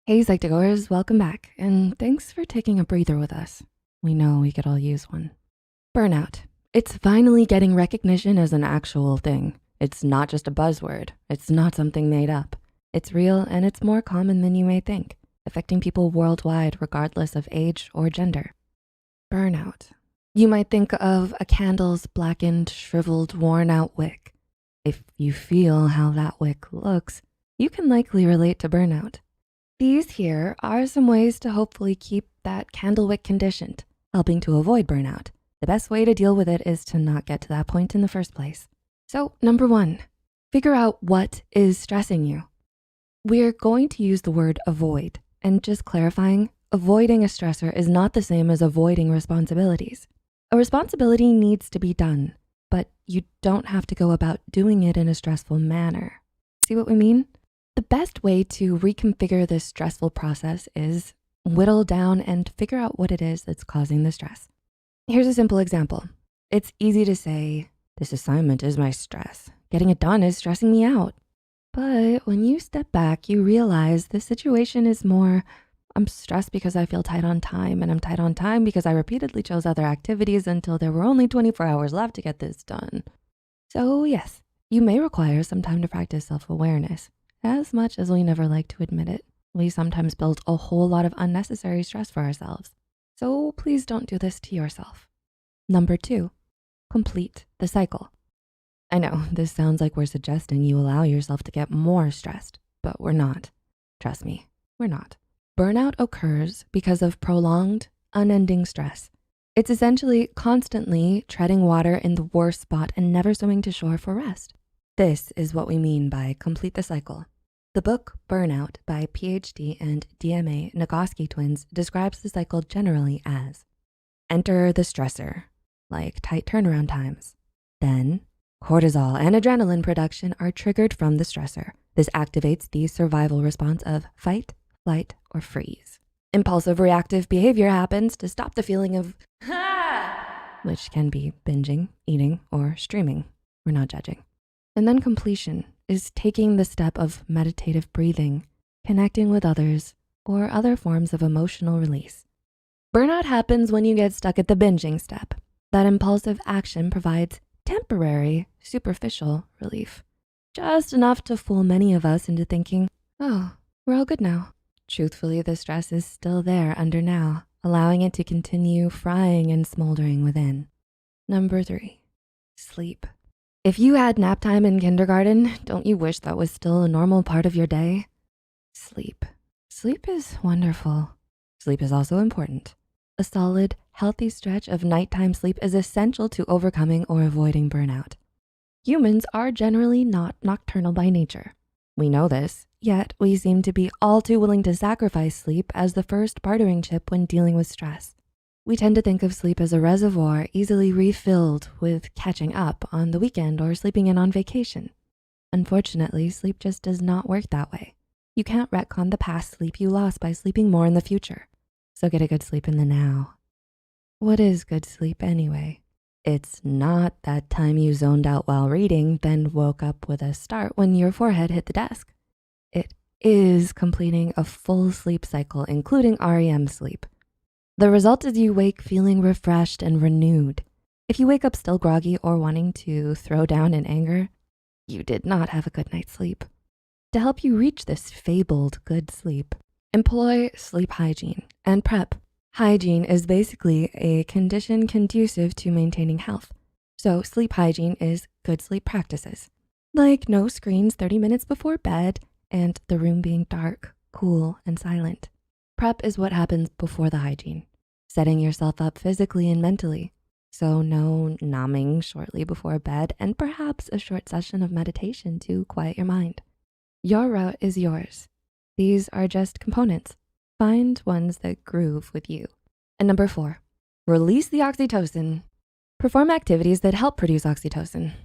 Hey Psych2Goers, welcome back, and thanks for taking a breather with us. We know we could all use one. Burnout. It's finally getting recognition as an actual thing. It's not just a buzzword. It's not something made up. It's real and it's more common than you may think, affecting people worldwide regardless of age or gender. Burnout. You might think of a candle's blackened, shriveled, worn out wick. If you feel how that wick looks, you can likely relate to burnout. These here are some ways to hopefully keep that candle wick conditioned, helping to avoid burnout. The best way to deal with it is to not get to that point in the first place. So number 1, figure out what is stressing you. We're going to use the word avoid, and just clarifying, avoiding a stressor is not the same as avoiding responsibilities. A responsibility needs to be done, but you don't have to go about doing it in a stressful manner. See what we mean? The best way to reconfigure this stressful process is whittle down and figure out what it is that's causing the stress. Here's a simple example. It's easy to say, this assignment is my stress. Getting it done is stressing me out. But when you step back, you realize the situation is more, I'm stressed because I feel tight on time, and I'm tight on time because I repeatedly chose other activities until there were only 24 hours left to get this done. So yes, you may require some time to practice self-awareness. As much as we never like to admit it, we sometimes build a whole lot of unnecessary stress for ourselves. So please don't do this to yourself. Number 2, complete the cycle. I know this sounds like we're suggesting you allow yourself to get more stressed, but we're not. Trust me, we're not. Burnout occurs because of prolonged, unending stress. It's essentially constantly treading water in the worst spot and never swimming to shore for rest. This is what we mean by complete the cycle. The book Burnout by PhD and DMA Nagoski twins describes the cycle generally as enter the stressor, like tight turnaround times. Then cortisol and adrenaline production are triggered from the stressor. This activates the survival response of fight, flight, or freeze. Impulsive reactive behavior happens to stop the feeling of which can be binging, eating, or streaming. We're not judging. And then completion is taking the step of meditative breathing, connecting with others, or other forms of emotional release. Burnout happens when you get stuck at the binging step. That impulsive action provides temporary, superficial relief, just enough to fool many of us into thinking, oh, we're all good now. Truthfully, the stress is still there under now, allowing it to continue frying and smoldering within. Number 3, sleep. If you had nap time in kindergarten, don't you wish that was still a normal part of your day? Sleep. Sleep is wonderful. Sleep is also important. A solid, healthy stretch of nighttime sleep is essential to overcoming or avoiding burnout. Humans are generally not nocturnal by nature. We know this, yet we seem to be all too willing to sacrifice sleep as the first bartering chip when dealing with stress. We tend to think of sleep as a reservoir easily refilled with catching up on the weekend or sleeping in on vacation. Unfortunately, sleep just does not work that way. You can't retcon the past sleep you lost by sleeping more in the future. So get a good sleep in the now. What is good sleep anyway? It's not that time you zoned out while reading, then woke up with a start when your forehead hit the desk. It is completing a full sleep cycle, including REM sleep. The result is you wake feeling refreshed and renewed. If you wake up still groggy or wanting to throw down in anger, you did not have a good night's sleep. To help you reach this fabled good sleep, employ sleep hygiene and prep. Hygiene is basically a condition conducive to maintaining health. So sleep hygiene is good sleep practices, like no screens 30 minutes before bed and the room being dark, cool, and silent. Prep is what happens before the hygiene, setting yourself up physically and mentally. So no numbing shortly before bed and perhaps a short session of meditation to quiet your mind. Your route is yours. These are just components. Find ones that groove with you. And number 4, release the oxytocin. Perform activities that help produce oxytocin.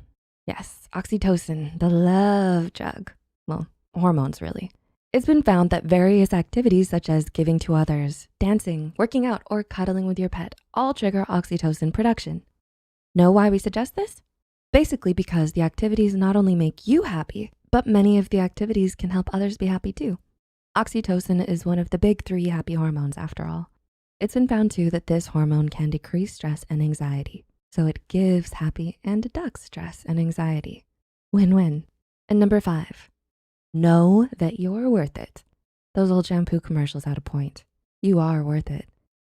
Yes, oxytocin, the love drug. Well, hormones really. It's been found that various activities such as giving to others, dancing, working out, or cuddling with your pet all trigger oxytocin production. Know why we suggest this? Basically because the activities not only make you happy, but many of the activities can help others be happy too. Oxytocin is one of the big three happy hormones after all. It's been found too that this hormone can decrease stress and anxiety. So it gives happy and deducts stress and anxiety. Win-win. And number 5, know that you're worth it. Those old shampoo commercials had a point. You are worth it.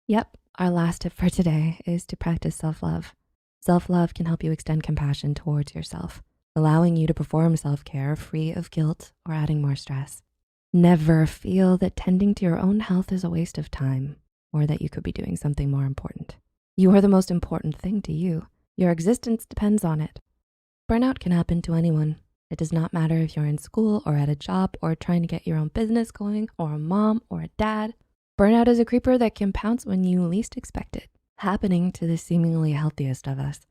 Yep, our last tip for today is to practice self-love. Self-love can help you extend compassion towards yourself, allowing you to perform self-care free of guilt or adding more stress. Never feel that tending to your own health is a waste of time or that you could be doing something more important. You are the most important thing to you. Your existence depends on it. Burnout can happen to anyone. It does not matter if you're in school or at a job or trying to get your own business going or a mom or a dad. Burnout is a creeper that can pounce when you least expect it, happening to the seemingly healthiest of us.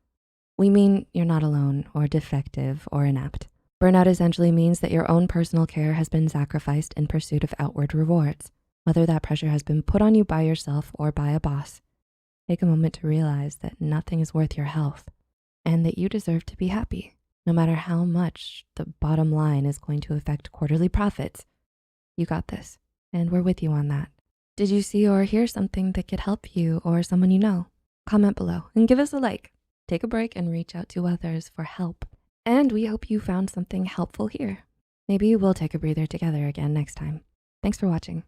We mean you're not alone or defective or inept. Burnout essentially means that your own personal care has been sacrificed in pursuit of outward rewards, whether that pressure has been put on you by yourself or by a boss. Take a moment to realize that nothing is worth your health and that you deserve to be happy, no matter how much the bottom line is going to affect quarterly profits. You got this, and we're with you on that. Did you see or hear something that could help you or someone you know? Comment below and give us a like. Take a break and reach out to others for help. And we hope you found something helpful here. Maybe we'll take a breather together again next time. Thanks for watching.